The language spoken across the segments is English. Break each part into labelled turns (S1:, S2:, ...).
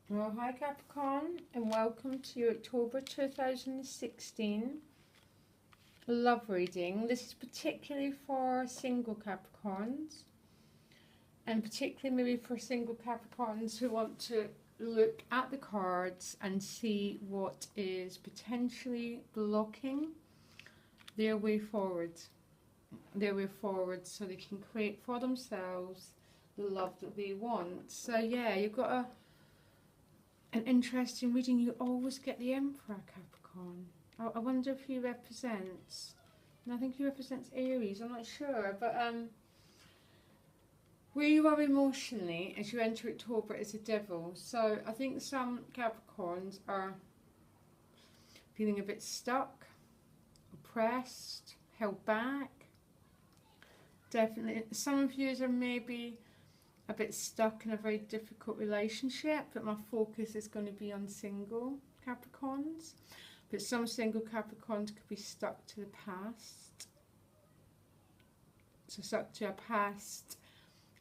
S1: Well, hi Capricorn, and welcome to your October 2016 love reading. This is particularly for single Capricorns, and particularly maybe for single Capricorns who want to look at the cards and see what is potentially blocking their way forward. So they can create for themselves the love that they want. So yeah, you've got an interesting reading. You always get the Emperor, Capricorn. I wonder if he represents, and I think he represents Aries, I'm not sure, but where you are emotionally as you enter October is a Devil. So I think some Capricorns are feeling a bit stuck, oppressed, held back. Definitely, some of you are maybe a bit stuck in a very difficult relationship, but my focus is going to be on single Capricorns. But some single Capricorns could be stuck to the past. So stuck to a past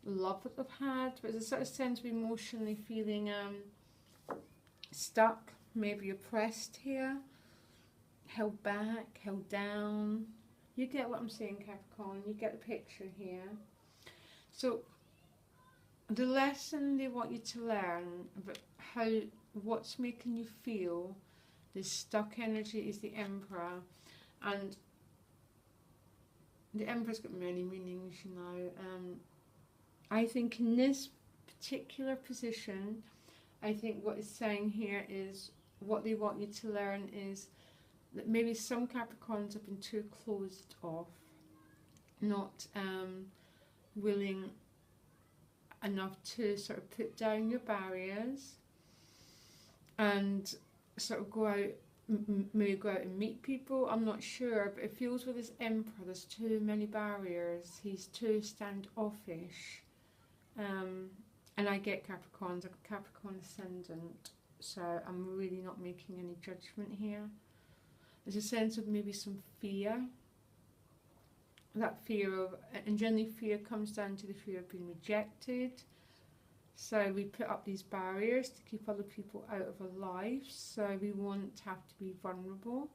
S1: love that they've had, but there's a sort of sense of emotionally feeling stuck, maybe oppressed here, held back, held down. You get what I'm saying, Capricorn, you get the picture here. So the lesson they want you to learn about what's making you feel this stuck energy is the Emperor. And the Emperor's got many meanings, you know. I think in this particular position, I think what it's saying here is what they want you to learn is that maybe some Capricorns have been too closed off, not willing enough to sort of put down your barriers and sort of go out, maybe go out and meet people. I'm not sure, but it feels with this Emperor there's too many barriers. He's too standoffish. And I get Capricorns, I've got Capricorn ascendant, so I'm really not making any judgment here. There's a sense of maybe some fear. That fear of, and generally fear comes down to the fear of being rejected. So we put up these barriers to keep other people out of our lives, so we won't have to be vulnerable.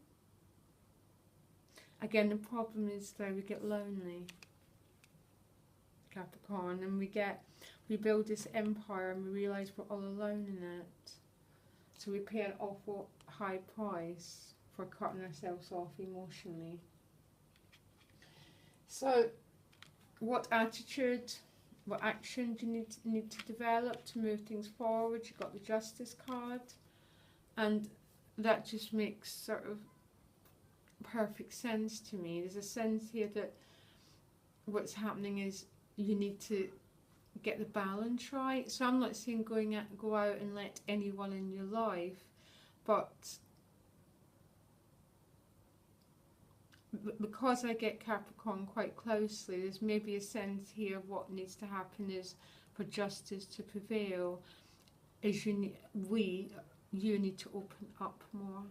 S1: Again, the problem is though we get lonely, Capricorn, and we build this empire and we realise we're all alone in it. So we pay an awful high price for cutting ourselves off emotionally. So what attitude, what action do you need to develop to move things forward? You've got the Justice card, and that just makes sort of perfect sense to me. There's a sense here that what's happening is you need to get the balance right. So I'm not saying go out and let anyone in your life, but because I get Capricorn quite closely, there's maybe a sense here of what needs to happen is for justice to prevail. Is you need to open up more.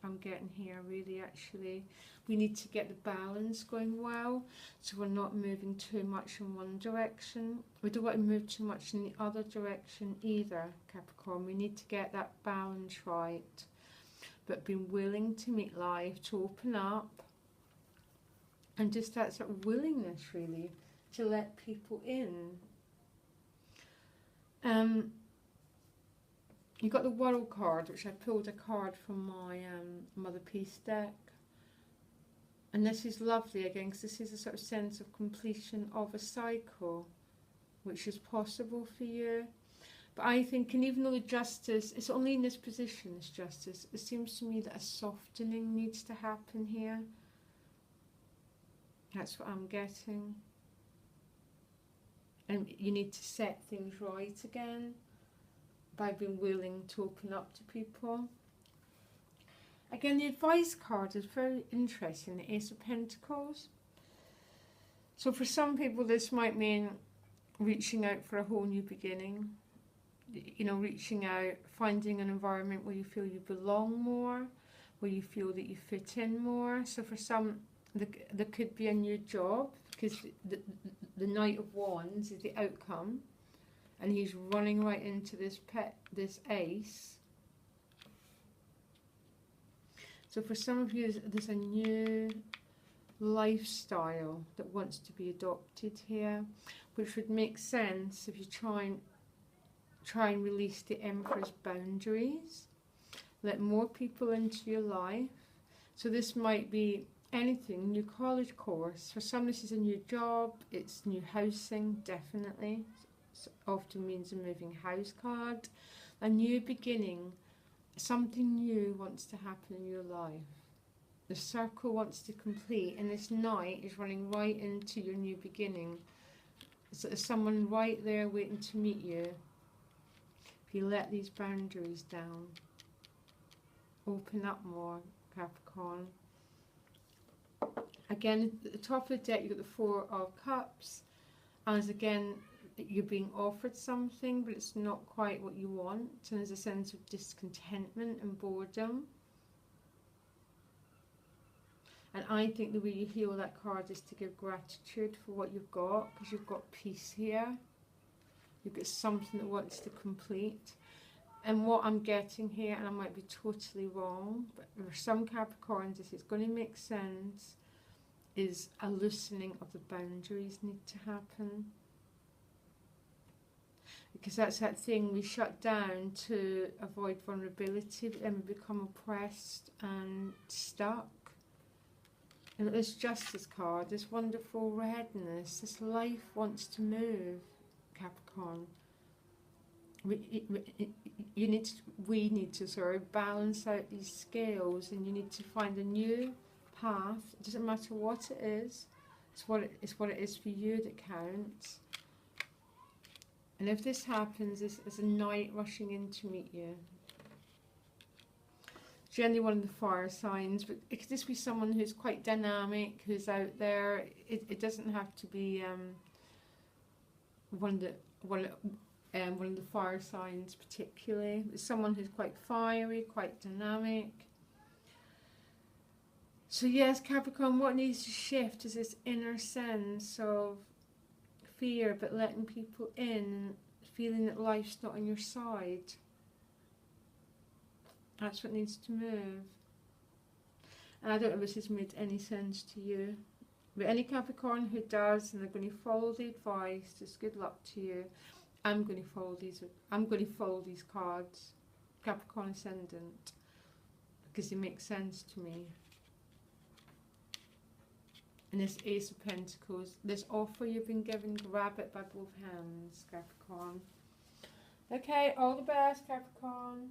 S1: I'm getting here really actually. We need to get the balance going well, so we're not moving too much in one direction. We don't want to move too much in the other direction either, Capricorn. We need to get that balance right, but being willing to meet life, to open up, and just that sort of willingness really to let people in. You got the World card, which I pulled a card from my Mother Peace deck. And this is lovely again, because this is a sort of sense of completion of a cycle, which is possible for you. But I think, and even though the Justice, it's only in this position, this Justice, it seems to me that a softening needs to happen here. That's what I'm getting. And you need to set things right again by being willing to open up to people. Again, the Advice card is very interesting, the Ace of Pentacles. So for some people this might mean reaching out for a whole new beginning. You know, reaching out, finding an environment where you feel you belong more, where you feel that you fit in more. So for some, there could be a new job, because the Knight of Wands is the outcome. and he's running right into this ace. So for some of you, there's a new lifestyle that wants to be adopted here, which would make sense if you try and release the Emperor's boundaries, let more people into your life. So this might be anything, new college course. For some, this is a new job, it's new housing, definitely. So often means a moving house card. A new beginning, something new wants to happen in your life. The circle wants to complete, and this knight is running right into your new beginning. So there's someone right there waiting to meet you. If you let these boundaries down, open up more, Capricorn. Again, at the top of the deck, you've got the Four of Cups. As again, you're being offered something, but it's not quite what you want. And there's a sense of discontentment and boredom. And I think the way you heal that card is to give gratitude for what you've got, because you've got peace here. You've got something that wants to complete. And what I'm getting here, and I might be totally wrong, but for some Capricorns, this is going to make sense, is a loosening of the boundaries need to happen. Because that's that thing we shut down to avoid vulnerability, but then we become oppressed and stuck. And this Justice card, this wonderful redness, this life wants to move, Capricorn. We need to balance out these scales, and you need to find a new path. It doesn't matter what it is. It's what it is for you that counts. And if this happens, there's a knight rushing in to meet you. Generally one of the fire signs, but it could just be someone who's quite dynamic, who's out there. It doesn't have to be one of the fire signs particularly. It's someone who's quite fiery, quite dynamic. So yes, Capricorn, what needs to shift is this inner sense of fear, but letting people in, feeling that life's not on your side. That's what needs to move. And I don't know if this has made any sense to you. But any Capricorn who does, and they're going to follow the advice, just good luck to you. I'm going to follow these cards, Capricorn Ascendant, because they make sense to me. And this Ace of Pentacles, this offer you've been given, grab it by both hands, Capricorn. Okay, all the best, Capricorn.